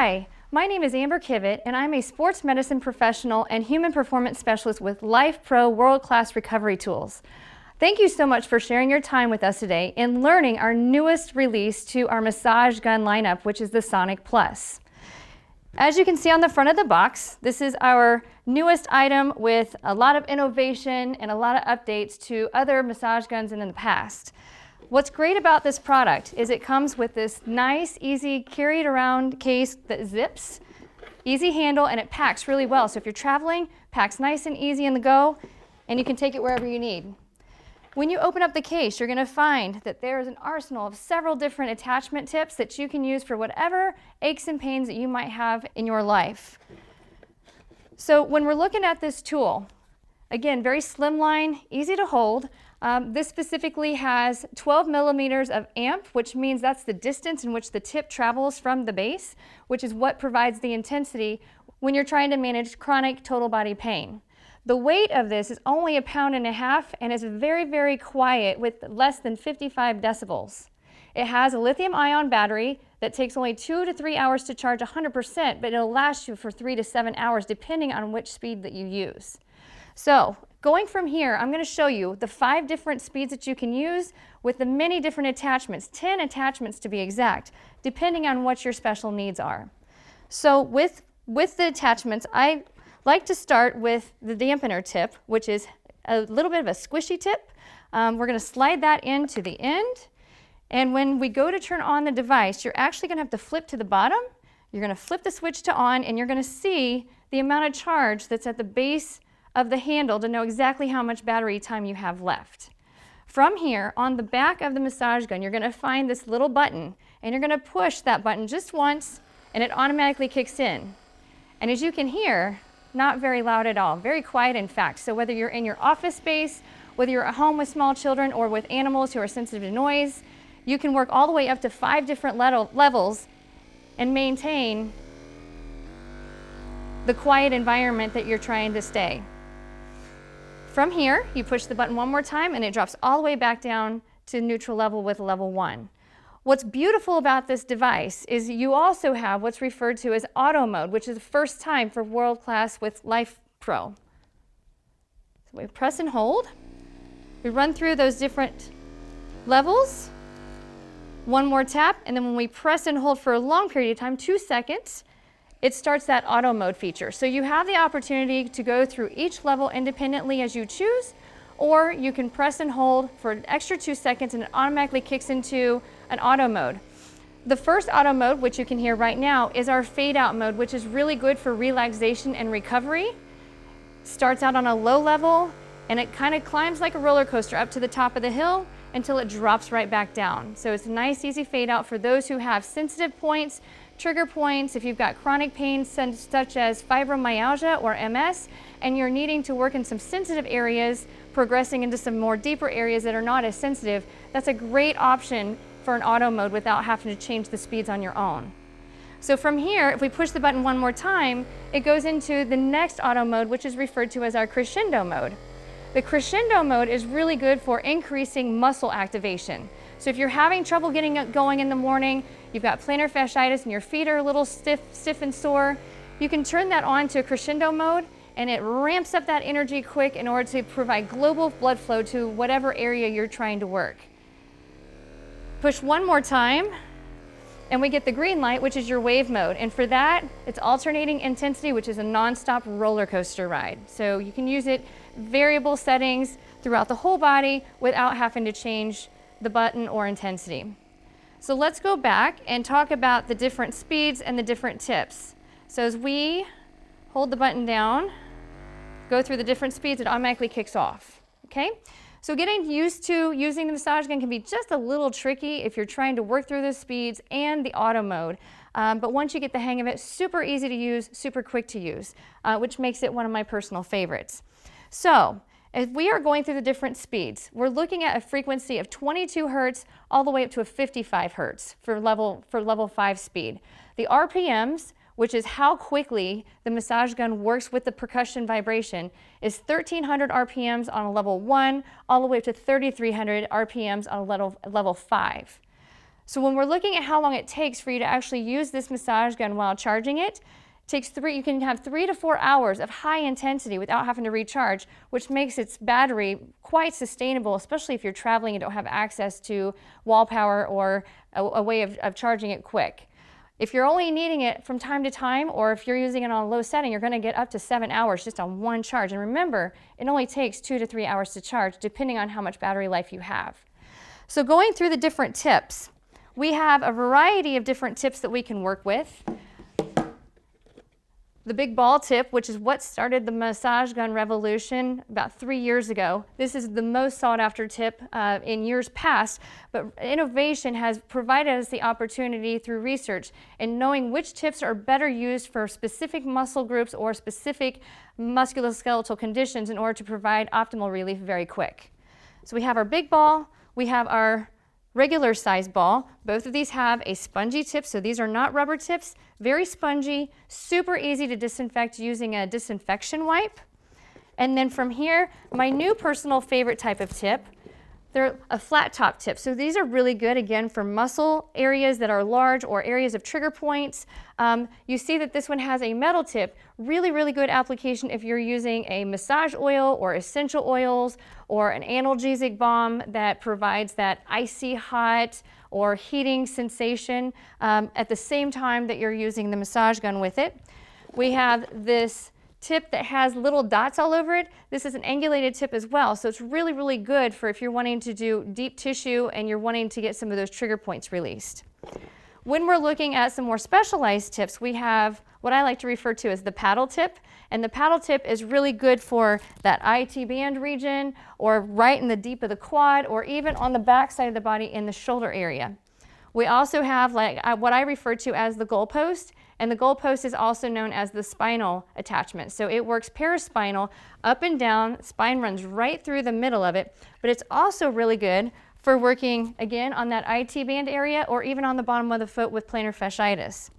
Hi, my name is Amber Kivett, and I'm a sports medicine professional and human performance specialist with Lifepro world-class recovery tools. Thank you so much for sharing your time with us today and learning our newest release to our massage gun lineup, which is the Sonic Plus. As you can see on the front of the box, this is our newest item with a lot of innovation and a lot of updates to other massage guns in the past. What's great about this product is it comes with this nice, easy, carried around case that zips, easy handle, and it packs really well. So if you're traveling, packs nice and easy in the go, and you can take it wherever you need. When you open up the case, you're going to find that there is an arsenal of several different attachment tips that you can use for whatever aches and pains that you might have in your life. So when we're looking at this tool, again, very slimline, easy to hold. This specifically has 12 millimeters of amp, which means that's the distance in which the tip travels from the base, which is what provides the intensity when you're trying to manage chronic total body pain. The weight of this is only 1.5 pounds and is very, very quiet with less than 55 decibels. It has a lithium-ion battery that takes only 2 to 3 hours to charge 100%, but it'll last you for 3 to 7 hours depending on which speed that you use. So going from here, I'm going to show you the 5 different speeds that you can use with the many different attachments, 10 attachments to be exact, depending on what your special needs are. So with the attachments, I like to start with the dampener tip, which is a little bit of a squishy tip. We're going to slide that into the end. And when we go to turn on the device, you're actually going to have to flip to the bottom. You're going to flip the switch to on, and you're going to see the amount of charge that's at the base of the handle to know exactly how much battery time you have left. From here, on the back of the massage gun, you're going to find this little button, and you're going to push that button just once, and it automatically kicks in. And as you can hear, not very loud at all, very quiet in fact. So whether you're in your office space, whether you're at home with small children or with animals who are sensitive to noise, you can work all the way up to 5 different levels and maintain the quiet environment that you're trying to stay. From here, you push the button one more time and it drops all the way back down to neutral level with level 1. What's beautiful about this device is you also have what's referred to as auto mode, which is the first time for world class with Lifepro. So we press and hold. We run through those different levels. One more tap, and then when we press and hold for a long period of time, 2 seconds, it starts that auto mode feature. So you have the opportunity to go through each level independently as you choose, or you can press and hold for an extra 2 seconds and it automatically kicks into an auto mode. The first auto mode, which you can hear right now, is our fade out mode, which is really good for relaxation and recovery. Starts out on a low level and it kind of climbs like a roller coaster up to the top of the hill until it drops right back down. So it's a nice, easy fade out for those who have sensitive points, trigger points, if you've got chronic pain such as fibromyalgia or MS, and you're needing to work in some sensitive areas, progressing into some more deeper areas that are not as sensitive, that's a great option for an auto mode without having to change the speeds on your own. So from here, if we push the button one more time, it goes into the next auto mode, which is referred to as our crescendo mode. The crescendo mode is really good for increasing muscle activation. So if you're having trouble getting going in the morning, you've got plantar fasciitis and your feet are a little stiff and sore, you can turn that on to crescendo mode and it ramps up that energy quick in order to provide global blood flow to whatever area you're trying to work. Push one more time and we get the green light, which is your wave mode. And for that, it's alternating intensity, which is a non-stop roller coaster ride. So you can use it variable settings throughout the whole body without having to change the button or intensity. So let's go back and talk about the different speeds and the different tips. So as we hold the button down, go through the different speeds, it automatically kicks off. Okay? So getting used to using the massage gun can be just a little tricky if you're trying to work through the speeds and the auto mode. But once you get the hang of it, super easy to use, super quick to use, which makes it one of my personal favorites. So as we are going through the different speeds, we're looking at a frequency of 22 hertz all the way up to a 55 hertz for level 5 speed. The RPMs, which is how quickly the massage gun works with the percussion vibration, is 1300 RPMs on a level 1 all the way up to 3300 RPMs on a level 5. So when we're looking at how long it takes for you to actually use this massage gun while charging it, you can have 3 to 4 hours of high intensity without having to recharge, which makes its battery quite sustainable, especially if you're traveling and don't have access to wall power or a way of charging it quick. If you're only needing it from time to time, or if you're using it on a low setting, you're going to get up to 7 hours just on one charge. And remember, it only takes 2 to 3 hours to charge, depending on how much battery life you have. So going through the different tips, we have a variety of different tips that we can work with. The big ball tip, which is what started the massage gun revolution about 3 years ago. This is the most sought after tip in years past, but innovation has provided us the opportunity through research and knowing which tips are better used for specific muscle groups or specific musculoskeletal conditions in order to provide optimal relief very quick. So we have our big ball, we have our regular size ball. Both of these have a spongy tip, so these are not rubber tips. Very spongy, super easy to disinfect using a disinfection wipe. And then from here, my new personal favorite type of tip, they're a flat top tip. So these are really good, again, for muscle areas that are large or areas of trigger points. You see that this one has a metal tip. Really, really good application if you're using a massage oil or essential oils or an analgesic balm that provides that icy hot or heating sensation at the same time that you're using the massage gun with it. We have this tip that has little dots all over it. This is an angulated tip as well, so it's really, really good for if you're wanting to do deep tissue and you're wanting to get some of those trigger points released. When we're looking at some more specialized tips, we have what I like to refer to as the paddle tip, and the paddle tip is really good for that IT band region or right in the deep of the quad or even on the back side of the body in the shoulder area. We also have what I refer to as the goalpost, and the goalpost is also known as the spinal attachment. So it works paraspinal, up and down, spine runs right through the middle of it, but it's also really good for working, again, on that IT band area or even on the bottom of the foot with plantar fasciitis.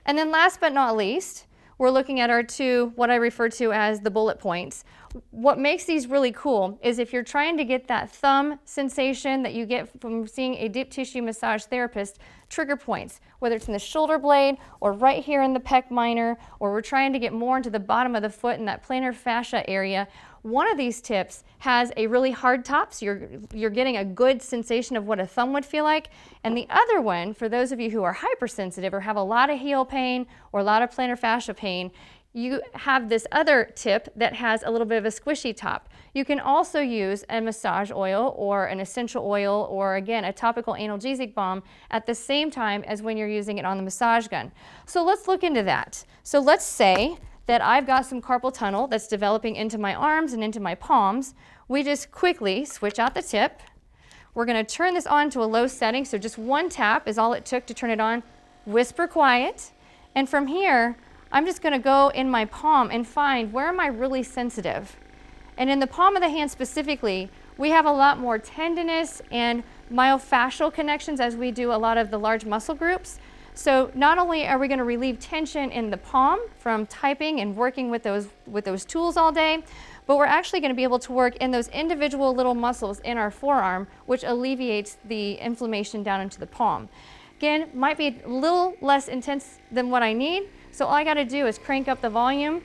And then last but not least, we're looking at our two, what I refer to as the bullet points. What makes these really cool is if you're trying to get that thumb sensation that you get from seeing a deep tissue massage therapist, trigger points, whether it's in the shoulder blade or right here in the pec minor, or we're trying to get more into the bottom of the foot in that plantar fascia area, one of these tips has a really hard top, so you're getting a good sensation of what a thumb would feel like. And the other one, for those of you who are hypersensitive or have a lot of heel pain or a lot of plantar fascia pain, you have this other tip that has a little bit of a squishy top. You can also use a massage oil or an essential oil or, again, a topical analgesic balm at the same time as when you're using it on the massage gun. So let's look into that. So let's say that I've got some carpal tunnel that's developing into my arms and into my palms. We just quickly switch out the tip. We're going to turn this on to a low setting, so just one tap is all it took to turn it on. Whisper quiet. And from here, I'm just going to go in my palm and find where am I really sensitive. And in the palm of the hand specifically, we have a lot more tendinous and myofascial connections as we do a lot of the large muscle groups. So not only are we going to relieve tension in the palm from typing and working with those tools all day, but we're actually going to be able to work in those individual little muscles in our forearm, which alleviates the inflammation down into the palm. Again, might be a little less intense than what I need, so all I got to do is crank up the volume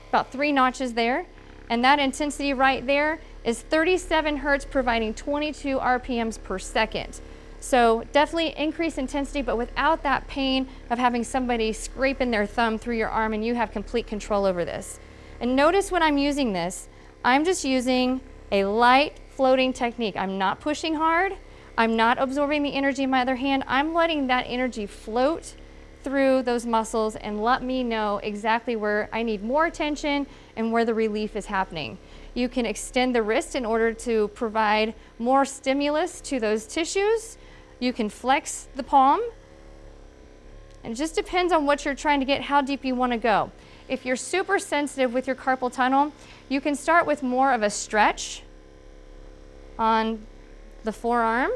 about 3 notches there, and that intensity right there is 37 hertz providing 22 RPMs per second. So definitely increase intensity, but without that pain of having somebody scraping their thumb through your arm, and you have complete control over this. And notice when I'm using this, I'm just using a light floating technique. I'm not pushing hard. I'm not absorbing the energy in my other hand. I'm letting that energy float through those muscles and let me know exactly where I need more attention and where the relief is happening. You can extend the wrist in order to provide more stimulus to those tissues. You can flex the palm, and it just depends on what you're trying to get, how deep you want to go. If you're super sensitive with your carpal tunnel, you can start with more of a stretch on the forearm,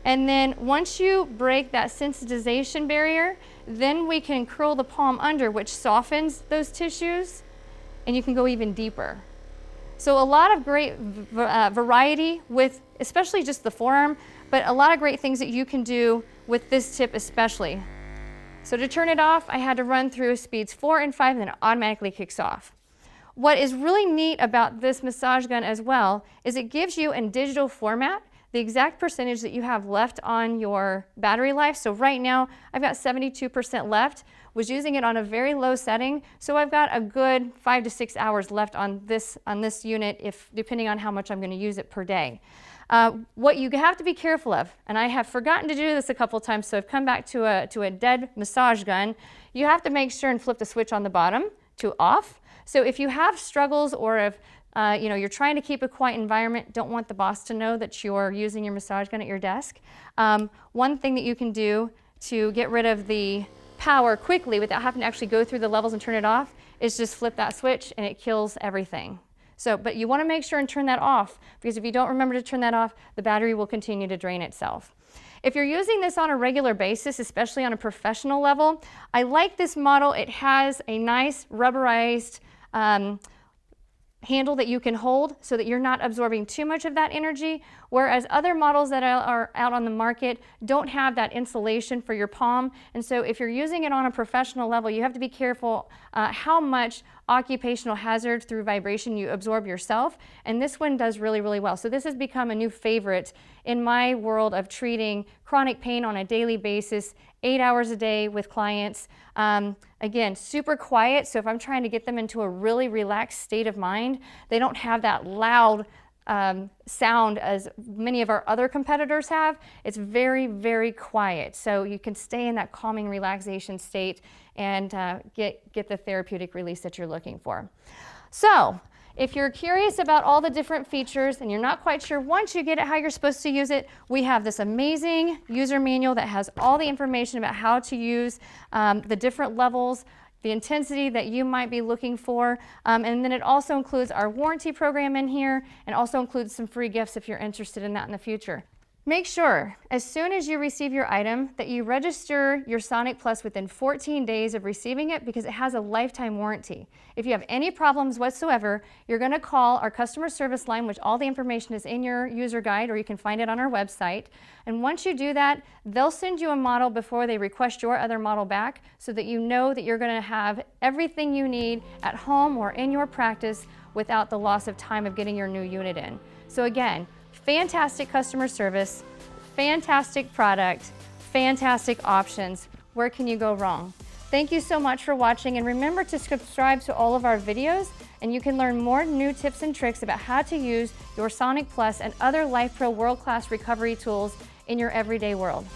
and then once you break that sensitization barrier, then we can curl the palm under, which softens those tissues, and you can go even deeper. So a lot of great variety with especially just the forearm, but a lot of great things that you can do with this tip especially. So to turn it off, I had to run through speeds 4 and 5, and then it automatically kicks off. What is really neat about this massage gun as well is it gives you in digital format the exact percentage that you have left on your battery life. So right now I've got 72% left, was using it on a very low setting, so I've got a good 5 to 6 hours left on this unit, depending on how much I'm going to use it per day. What you have to be careful of, and I have forgotten to do this a couple times, so I've come back to a dead massage gun, you have to make sure and flip the switch on the bottom to off. So if you have struggles, or if you're trying to keep a quiet environment, don't want the boss to know that you're using your massage gun at your desk, one thing that you can do to get rid of the power quickly without having to actually go through the levels and turn it off is just flip that switch and it kills everything. So, but you want to make sure and turn that off, because if you don't remember to turn that off, the battery will continue to drain itself. If you're using this on a regular basis, especially on a professional level, I like this model. It has a nice rubberized handle that you can hold so that you're not absorbing too much of that energy, whereas other models that are out on the market don't have that insulation for your palm. And so if you're using it on a professional level, you have to be careful how much occupational hazard through vibration you absorb yourself, and this one does really, really well. So this has become a new favorite in my world of treating chronic pain on a daily basis, 8 hours a day with clients. Again, super quiet, so if I'm trying to get them into a really relaxed state of mind, they don't have that loud sound as many of our other competitors have. It's very, very quiet, so you can stay in that calming relaxation state and get the therapeutic release that you're looking for. So if you're curious about all the different features and you're not quite sure once you get it how you're supposed to use it, we have this amazing user manual that has all the information about how to use the different levels, the intensity that you might be looking for, and then it also includes our warranty program in here, and also includes some free gifts if you're interested in that in the future. Make sure, as soon as you receive your item, that you register your Sonic Plus within 14 days of receiving it, because it has a lifetime warranty. If you have any problems whatsoever, you're going to call our customer service line, which all the information is in your user guide, or you can find it on our website. And once you do that, they'll send you a model before they request your other model back, so that you know that you're going to have everything you need at home or in your practice without the loss of time of getting your new unit in. So again, fantastic customer service, fantastic product, fantastic options. Where can you go wrong? Thank you so much for watching, and remember to subscribe to all of our videos, and you can learn more new tips and tricks about how to use your Sonic Plus and other Lifepro world-class recovery tools in your everyday world.